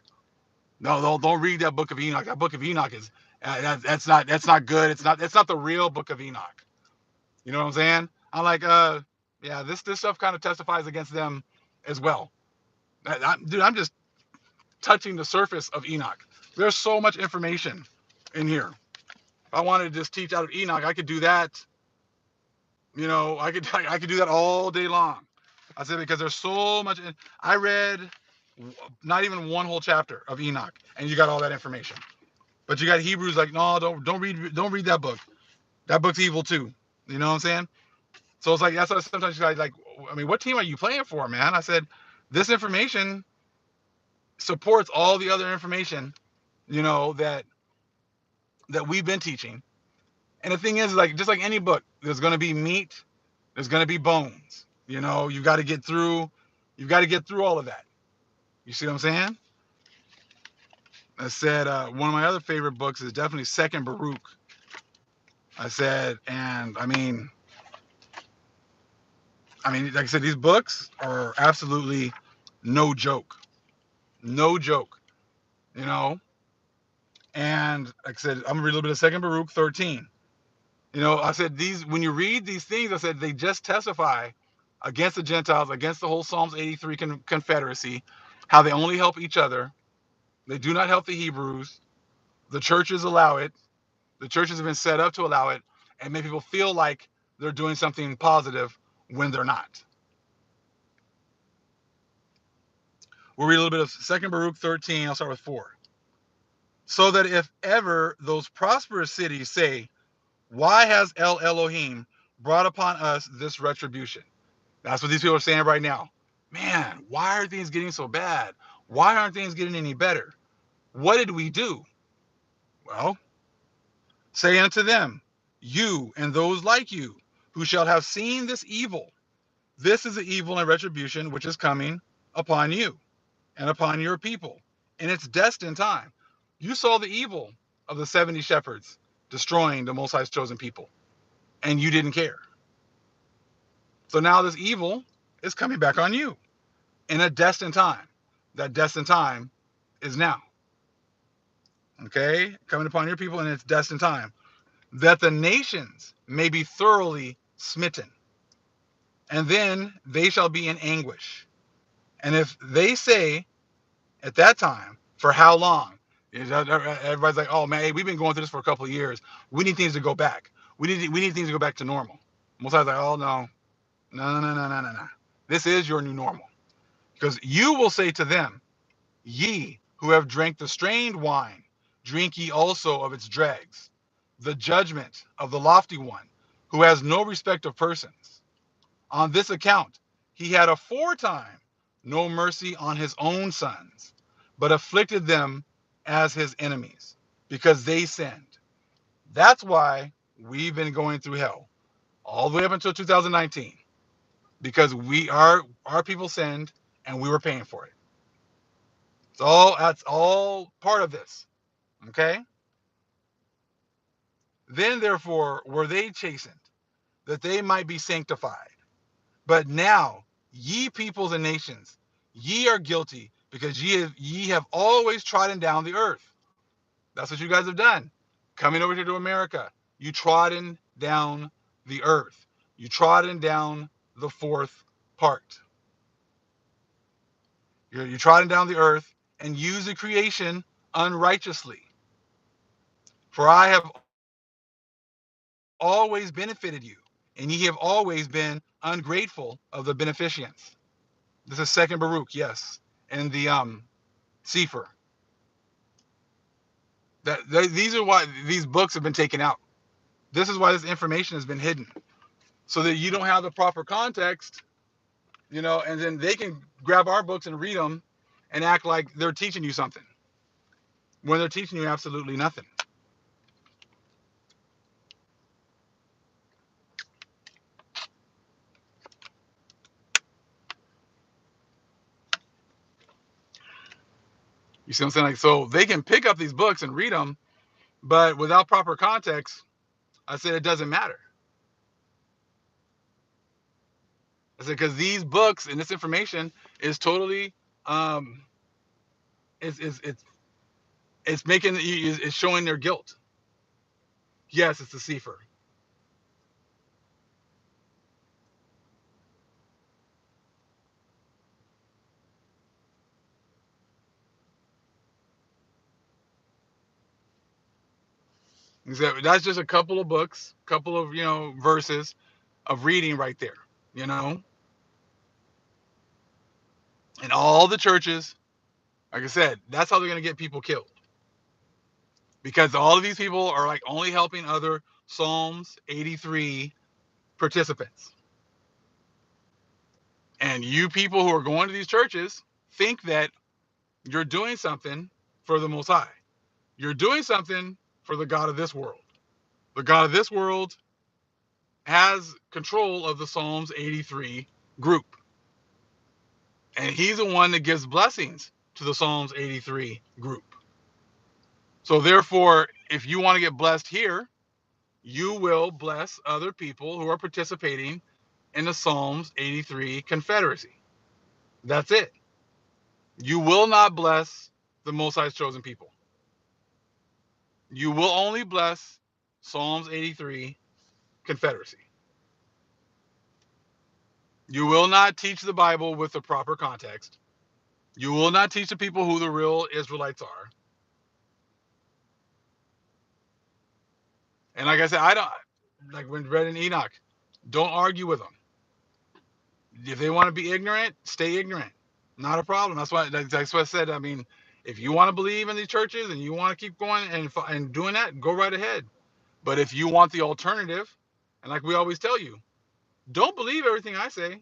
No, don't read that book of Enoch. That book of Enoch is that's not good. It's not the real book of Enoch. You know what I'm saying? I'm like, yeah, this stuff kind of testifies against them as well. Dude, I'm just touching the surface of Enoch. There's so much information in here. If I wanted to just teach out of Enoch, I could do that. I could do that all day long. I said because there's so much. I read not even one whole chapter of Enoch, and you got all that information. But you got Hebrews like, no, don't read that book. That book's evil too. You know what I'm saying? So it's like that's why sometimes you guys like, I mean, what team are you playing for, man? I said, this information supports all the other information, that we've been teaching. And the thing is, like, just like any book, there's gonna be meat, there's gonna be bones. You got to get through, all of that. You see what I'm saying? I said one of my other favorite books is definitely Second Baruch. I said, and like I said, these books are absolutely no joke, no joke. You know, and like I said, I'm gonna read a little bit of Second Baruch 13. I said these when you read these things, I said they just testify against the Gentiles, against the whole Psalms 83 confederacy, how they only help each other. They do not help the Hebrews. The churches allow it. The churches have been set up to allow it and make people feel like they're doing something positive when they're not. We'll read a little bit of Second Baruch 13. I'll start with 4. So that if ever those prosperous cities say, why has El Elohim brought upon us this retribution? That's what these people are saying right now. Man, why are things getting so bad? Why aren't things getting any better? What did we do? Well, say unto them, you and those like you, who shall have seen this evil, this is the evil and retribution which is coming upon you and upon your people in its destined time. You saw the evil of the 70 shepherds destroying the Most High's chosen people, and you didn't care. So now this evil is coming back on you in a destined time. That destined time is now. Okay? Coming upon your people in its destined time. That the nations may be thoroughly smitten, and then they shall be in anguish. And if they say at that time, for how long? Everybody's like, oh man, hey, we've been going through this for a couple of years. We need things to go back. We need things to go back to normal. Most times like, oh no, no, no, no, no, no, no, no. This is your new normal. Because you will say to them, ye who have drank the strained wine, drink ye also of its dregs. The judgment of the lofty one, who has no respect of persons. On this account, he had aforetime no mercy on his own sons, but afflicted them as his enemies, because they sinned. That's why we've been going through hell all the way up until 2019, because our people sinned and we were paying for it. That's all part of this. Okay? Then therefore were they chastened, that they might be sanctified. But now, ye peoples and nations, ye are guilty, because ye have always trodden down the earth. That's what you guys have done. Coming over here to America, you trodden down the earth. You trodden down the fourth part. You trodden down the earth and use the creation unrighteously. For I have always benefited you, and ye have always been ungrateful of the beneficence. This is Second Baruch, yes, and the Sefer. These are why these books have been taken out. This is why this information has been hidden, so that you don't have the proper context, and then they can grab our books and read them and act like they're teaching you something when they're teaching you absolutely nothing. You see what I'm saying? Like, so they can pick up these books and read them, but without proper context, I said it doesn't matter. I said because these books and this information is totally, um, it's making it's showing their guilt. Yes, it's a Sefer. That's just a couple of books, couple of verses of reading right there. You know, and all the churches, like I said, that's how they're gonna get people killed because all of these people are like only helping other Psalms 83 participants. And you people who are going to these churches think that you're doing something for the Most High. You're doing something for the God of this world. The God of this world has control of the Psalms 83 group. And he's the one that gives blessings to the Psalms 83 group. So therefore, if you want to get blessed here, you will bless other people who are participating in the Psalms 83 confederacy. That's it. You will not bless the Most High's chosen people. You will only bless Psalms 83 confederacy. You will not teach the Bible with the proper context. You will not teach the people who the real Israelites are. And like I said, I don't like when read in Enoch. Don't argue with them. If they want to be ignorant, stay ignorant. Not a problem. That's what I said. I mean, if you want to believe in these churches and you want to keep going and doing that, go right ahead. But if you want the alternative, and like we always tell you, don't believe everything I say.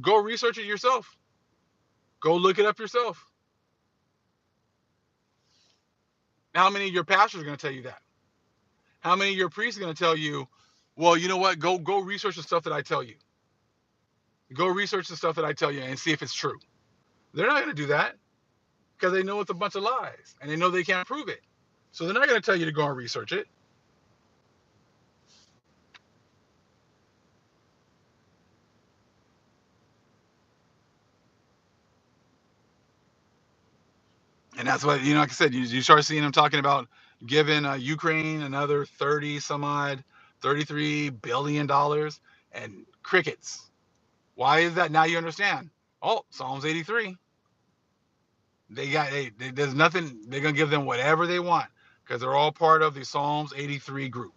Go research it yourself. Go look it up yourself. How many of your pastors are going to tell you that? How many of your priests are going to tell you, well, you know what? Go research the stuff that I tell you. Go research the stuff that I tell you and see if it's true. They're not going to do that because they know it's a bunch of lies and they know they can't prove it. So they're not going to tell you to go and research it. And that's what, like I said, you start seeing them talking about giving Ukraine another 30 some odd, $33 billion and crickets. Why is that? Now you understand. Oh, Psalms 83. There's nothing. They're gonna give them whatever they want because they're all part of the Psalms 83 group.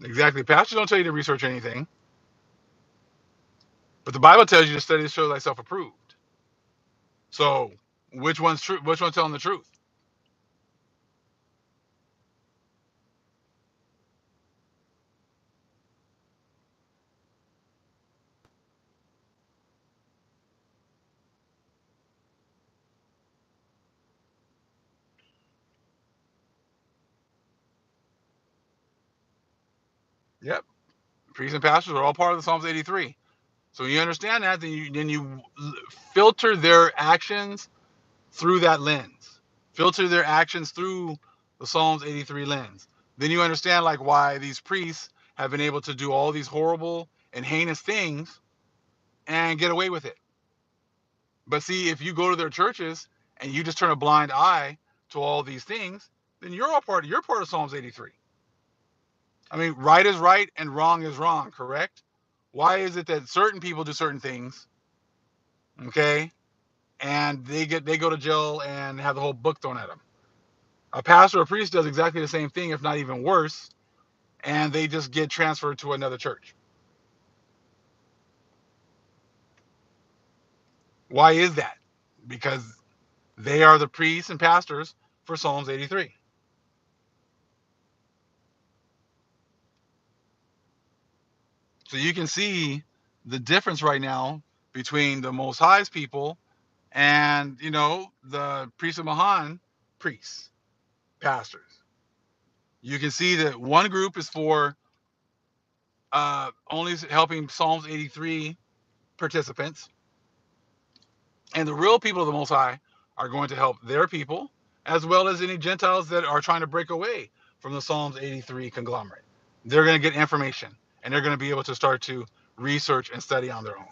Exactly. Pastors don't tell you to research anything, but the Bible tells you to study to show thyself approved. So which one's true? Which one's telling the truth? Yep. Priests and pastors are all part of the Psalms 83. So you understand that, then you filter their actions through that lens. Filter their actions through the Psalms 83 lens. Then you understand like why these priests have been able to do all these horrible and heinous things and get away with it. But see, if you go to their churches and you just turn a blind eye to all these things, then you're part of Psalms 83. I mean, right is right and wrong is wrong, correct? Why is it that certain people do certain things, okay, and they go to jail and have the whole book thrown at them? A pastor or priest does exactly the same thing, if not even worse, and they just get transferred to another church. Why is that? Because they are the priests and pastors for Psalms 83. So you can see the difference right now between the Most High's people and the priests of Mahan, priests, pastors. You can see that one group is for only helping Psalms 83 participants, and the real people of the Most High are going to help their people, as well as any Gentiles that are trying to break away from the Psalms 83 conglomerate. They're going to get information, and they're going to be able to start to research and study on their own.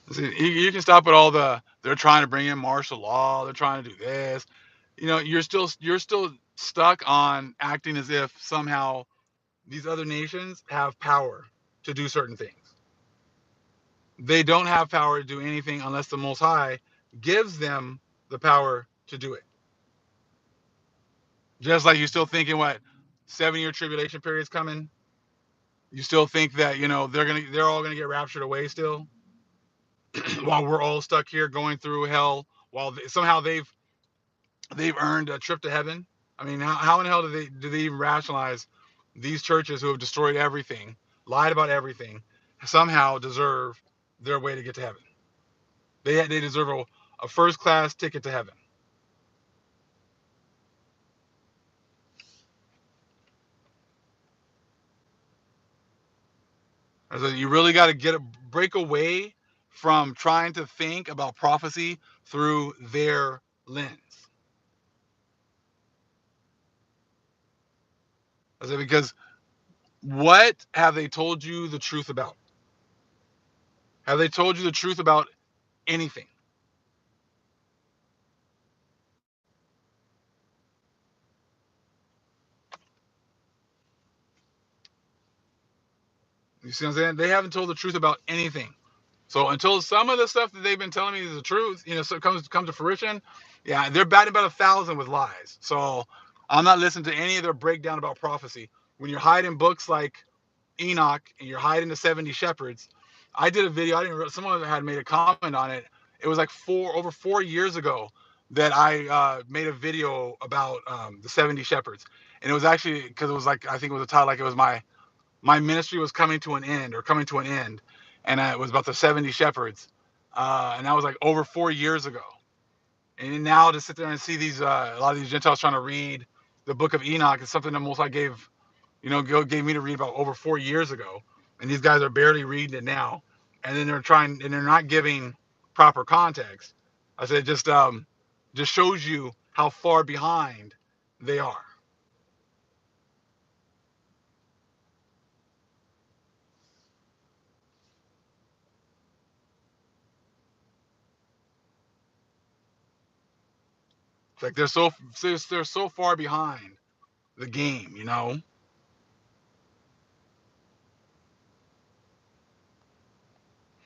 See, you can stop at all they're trying to bring in martial law, they're trying to do this. You're still stuck on acting as if somehow these other nations have power to do certain things. They don't have power to do anything unless the Most High gives them the power to do it. Just like you still thinking what 7-year tribulation period is coming, you still think that they're all gonna get raptured away still, while we're all stuck here going through hell, while somehow they've earned a trip to heaven. I mean, how in the hell do they even rationalize these churches who have destroyed everything, lied about everything, somehow deserve their way to get to heaven? They deserve a first class ticket to heaven. So you really got to break away from trying to think about prophecy through their lens. I said, because what have they told you the truth about? Have they told you the truth about anything? You see what I'm saying? They haven't told the truth about anything. So until some of the stuff that they've been telling me is the truth, so it comes to fruition, yeah, they're batting about 1,000 with lies. So I'm not listening to any of their breakdown about prophecy. When you're hiding books like Enoch and you're hiding the 70 shepherds, I did a video. I didn't. Someone had made a comment on it. It was like over 4 years ago that I made a video about the 70 shepherds, and it was actually because it was like, I think it was a title like it was my ministry was coming to an end, or coming to an end, and it was about the 70 shepherds, and that was like over 4 years ago. And now to sit there and see these a lot of these Gentiles trying to read the book of Enoch is something that Most High gave me to read about over 4 years ago, and these guys are barely reading it now, and then they're not giving proper context. I said just shows you how far behind they are. It's like they're so far behind the game.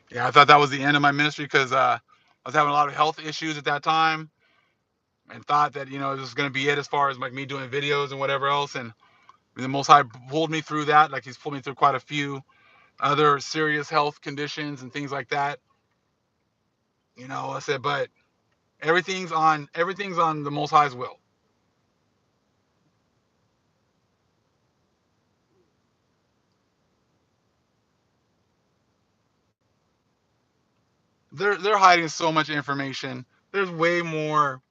Yeah, I thought that was the end of my ministry because I was having a lot of health issues at that time, and thought that this was going to be it as far as like me doing videos and whatever else. And the Most High pulled me through that. Like He's pulled me through quite a few other serious health conditions and things like that. I said, but everything's on the Most High's will. They're hiding so much information. There's way more.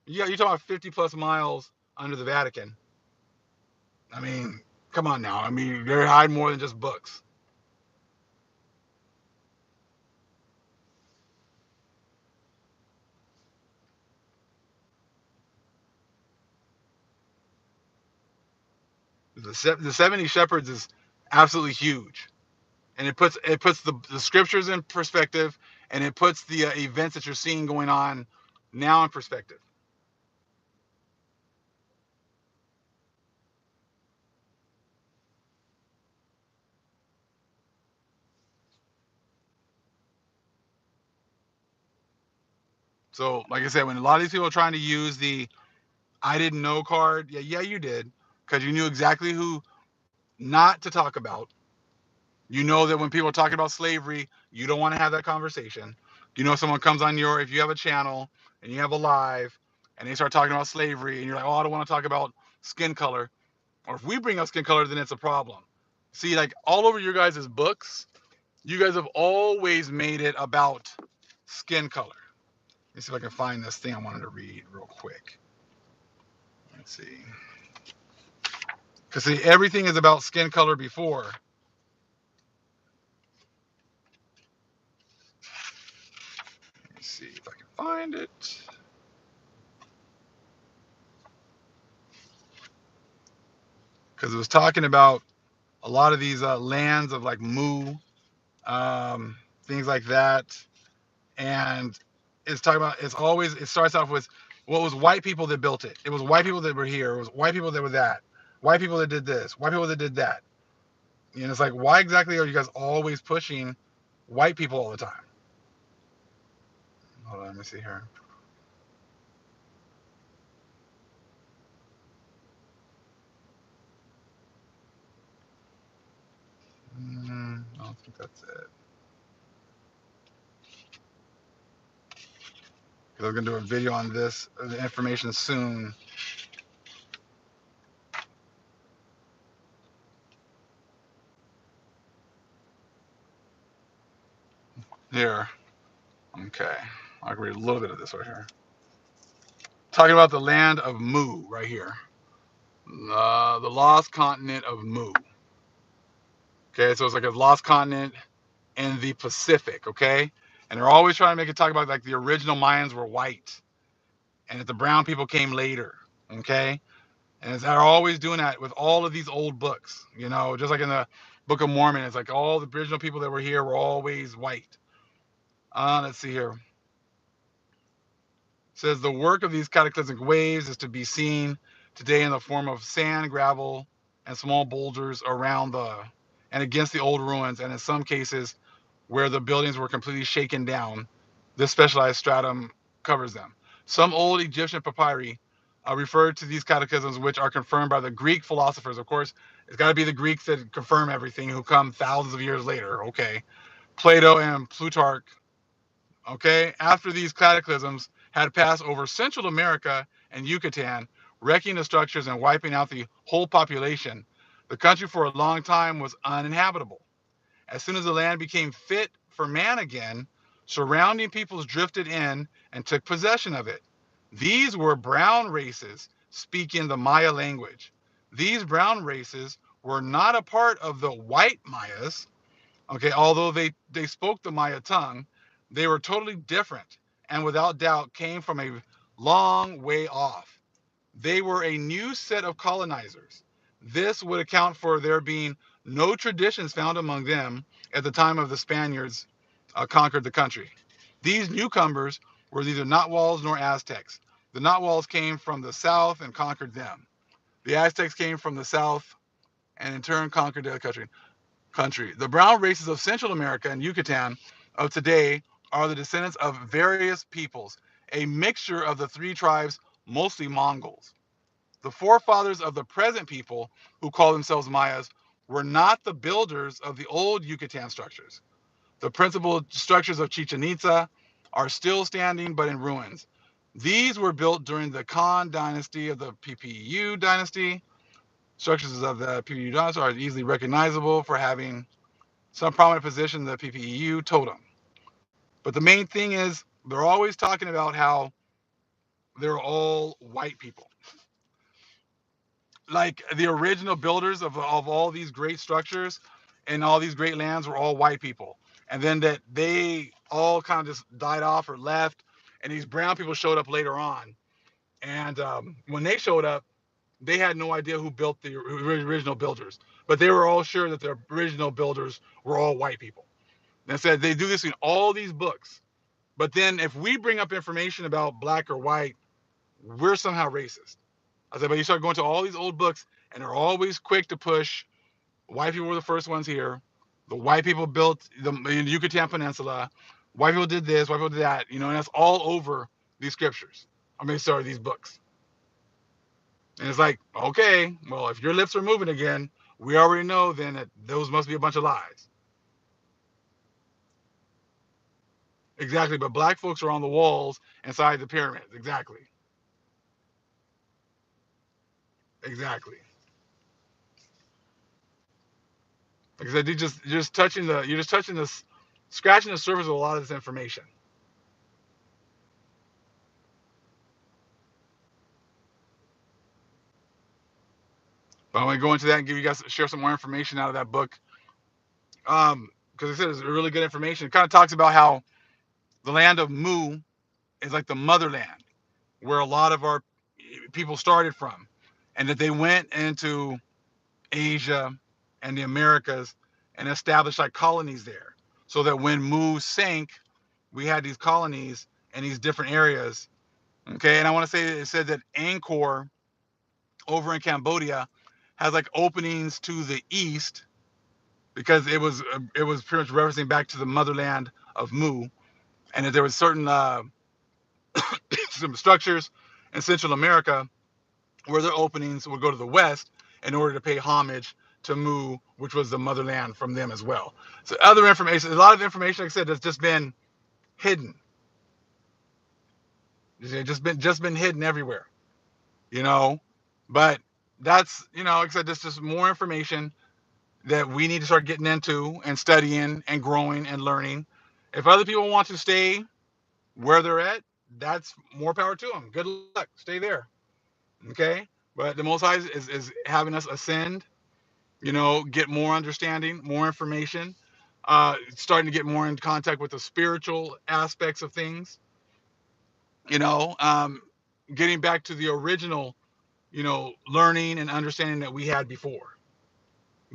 Yeah, you're talking about 50 plus miles under the Vatican. I mean, come on now. I mean, they're hiding more than just books. The 70 shepherds is absolutely huge, and it puts the scriptures in perspective, and it puts the events that you're seeing going on now in perspective. So, like I said, when a lot of these people are trying to use the "I didn't know" card, yeah, you did, because you knew exactly who not to talk about. You know that when people are talking about slavery, you don't want to have that conversation. Someone comes on if you have a channel and you have Alive, and they start talking about slavery, and you're like, oh, I don't want to talk about skin color. Or if we bring up skin color, then it's a problem. See, like all over your guys' books, you guys have always made it about skin color. Let me see if I can find this thing I wanted to read real quick. Let's see. Because see, everything is about skin color before. Let me see if I can find it. Because it was talking about a lot of these lands of like Mu, things like that. And it's talking about, it starts off with, well, it was white people that built it. It was white people that were here. It was white people that were that. White people that did this. White people that did that. And it's like, why exactly are you guys always pushing white people all the time? Hold on, let me see here. I don't think that's it. Because I'm going to do a video on this, the information soon. Here. Okay. I can read a little bit of this right here. Talking about the land of Mu right here. The lost continent of Mu. Okay, so it's like a lost continent in the Pacific, okay? And they're always trying to make it talk about like the original Mayans were white and that the brown people came later, okay? And they're always doing that with all of these old books, you know, just like in the Book of Mormon, it's like all the original people that were here were always white. Let's see here. It says the work of these cataclysmic waves is to be seen today in the form of sand, gravel, and small boulders around and against the old ruins, and in some cases where the buildings were completely shaken down, this specialized stratum covers them. Some old Egyptian papyri refer to these cataclysms, which are confirmed by the Greek philosophers. Of course, it's got to be the Greeks that confirm everything, who come thousands of years later. Okay, Plato and Plutarch. Okay, after these cataclysms had passed over Central America and Yucatan, wrecking the structures and wiping out the whole population, the country for a long time was uninhabitable. As soon as the land became fit for man again, surrounding peoples drifted in and took possession of it. These were brown races speaking the Maya language. These brown races were not a part of the white Mayas, okay, although they spoke the Maya tongue. They were totally different and without doubt came from a long way off. They were a new set of colonizers. This would account for there being no traditions found among them at the time of the Spaniards conquered the country. These newcomers were neither Nahuals nor Aztecs. The Nahuals came from the south and conquered them. The Aztecs came from the south and in turn conquered the country. The brown races of Central America and Yucatan of today are the descendants of various peoples, a mixture of the three tribes, mostly Mongols. The forefathers of the present people, who call themselves Mayas, were not the builders of the old Yucatan structures. The principal structures of Chichen Itza are still standing but in ruins. These were built during the Khan dynasty of the PPU dynasty. Structures of the PPU dynasty are easily recognizable for having some prominent position in the PPU totem. But the main thing is, they're always talking about how they're all white people. Like the original builders of all these great structures and all these great lands were all white people. And then that they all kind of just died off or left. And these brown people showed up later on. And when they showed up, they had no idea who built the original builders. But they were all sure that the original builders were all white people. And said they do this in all these books. But then if we bring up information about black or white, we're somehow racist. I said, but you start going to all these old books, and they're always quick to push white people were the first ones here. The white people built the Yucatan Peninsula. White people did this, white people did that, you know, and that's all over these scriptures. Sorry, these books. And it's like, okay, well, if your lips are moving again, we already know then that those must be a bunch of lies. Exactly, but black folks are on the walls inside the pyramids. Exactly. Exactly. Like I said, you're just touching this, scratching the surface of a lot of this information. But I'm gonna go into that and give you guys share some more information out of that book. Because I said it's really good information. It kind of talks about how the land of Mu is like the motherland where a lot of our people started from, and that they went into Asia and the Americas and established like colonies there, so that when Mu sank, we had these colonies in these different areas. Okay, and I want to say it said that Angkor over in Cambodia has like openings to the east because it was pretty much referencing back to the motherland of Mu, and that there was certain some structures in Central America where their openings would go to the west in order to pay homage to Mu, which was the motherland from them as well. So other information, a lot of information, like I said, that's just been hidden. It's just been hidden everywhere, you know. But that's, like I said, this is just more information that we need to start getting into and studying and growing and learning. If other people want to stay where they're at, that's more power to them. Good luck, stay there. Okay, but the Most High is having us ascend, get more understanding, more information, starting to get more in contact with the spiritual aspects of things, you know, um, getting back to the original, learning and understanding that we had before,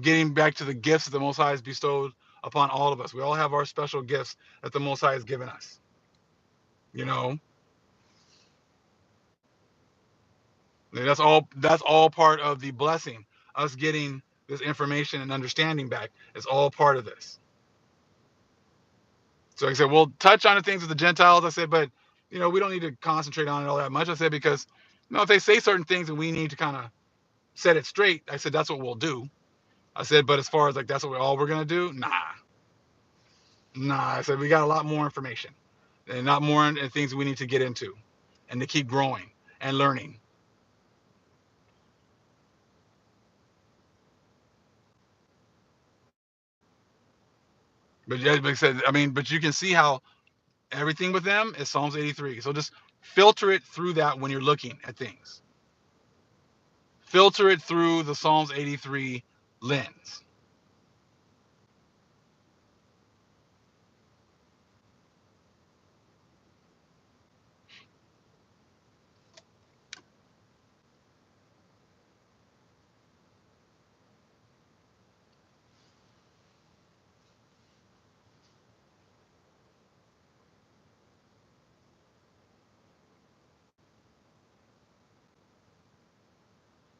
getting back to the gifts that the Most High has bestowed upon all of us. We all have our special gifts that the Most High has given us, you know. That's all part of the blessing, us getting this information and understanding back. It's all part of this. So like I said, we'll touch on the things with the Gentiles. I said, but we don't need to concentrate on it all that much. I said, because if they say certain things and we need to kind of set it straight, I said that's what we'll do. I said, but as far as like that's all we're gonna do, nah. I said we got a lot more information and not more and things we need to get into and to keep growing and learning. But yeah, like I said, I mean, but you can see how everything with them is Psalms 83. So just filter it through that when you're looking at things. Filter it through the Psalms 83 lens.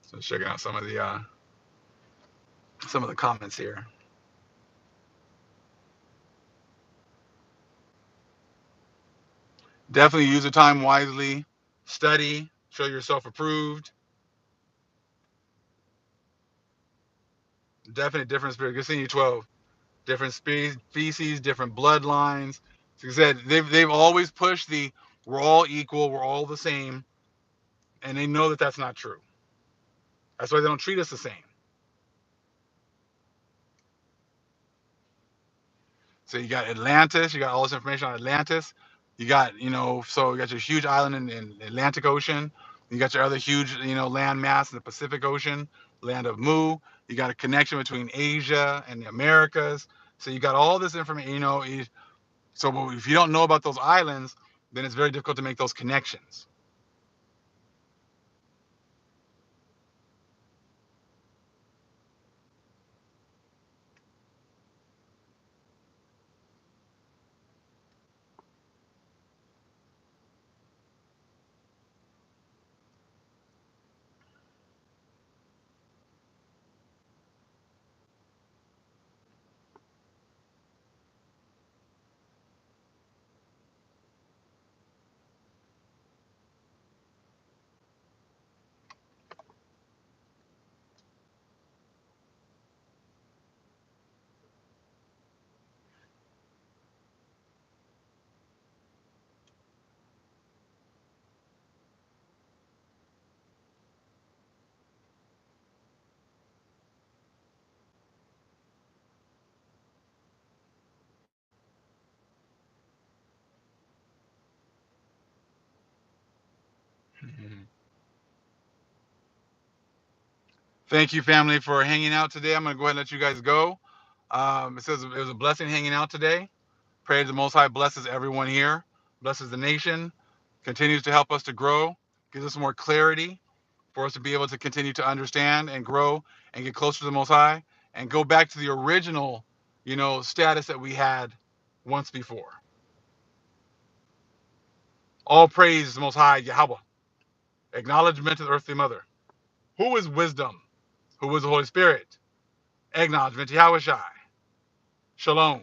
So checking out some of the comments here. Definitely use your time wisely. Study. Show yourself approved. Definitely different spirit. Good seeing you, 12. Different species, different bloodlines. Like I said, they've always pushed the we're all equal, we're all the same, and they know that that's not true. That's why they don't treat us the same. So you got Atlantis, you got all this information on Atlantis. You got, so you got your huge island in the Atlantic Ocean. You got your other huge, land mass in the Pacific Ocean, land of Mu. You got a connection between Asia and the Americas. So you got all this information, so if you don't know about those islands, then it's very difficult to make those connections. Thank you, family, for hanging out today. I'm going to go ahead and let you guys go. It says it was a blessing hanging out today. Pray the Most High blesses everyone here, blesses the nation, continues to help us to grow, gives us more clarity for us to be able to continue to understand and grow and get closer to the Most High and go back to the original, status that we had once before. All praise the Most High, Yahweh. Acknowledgement to the earthly mother. Who is wisdom? Who is the Holy Spirit? Acknowledgement to Yahweh Shai. Shalom.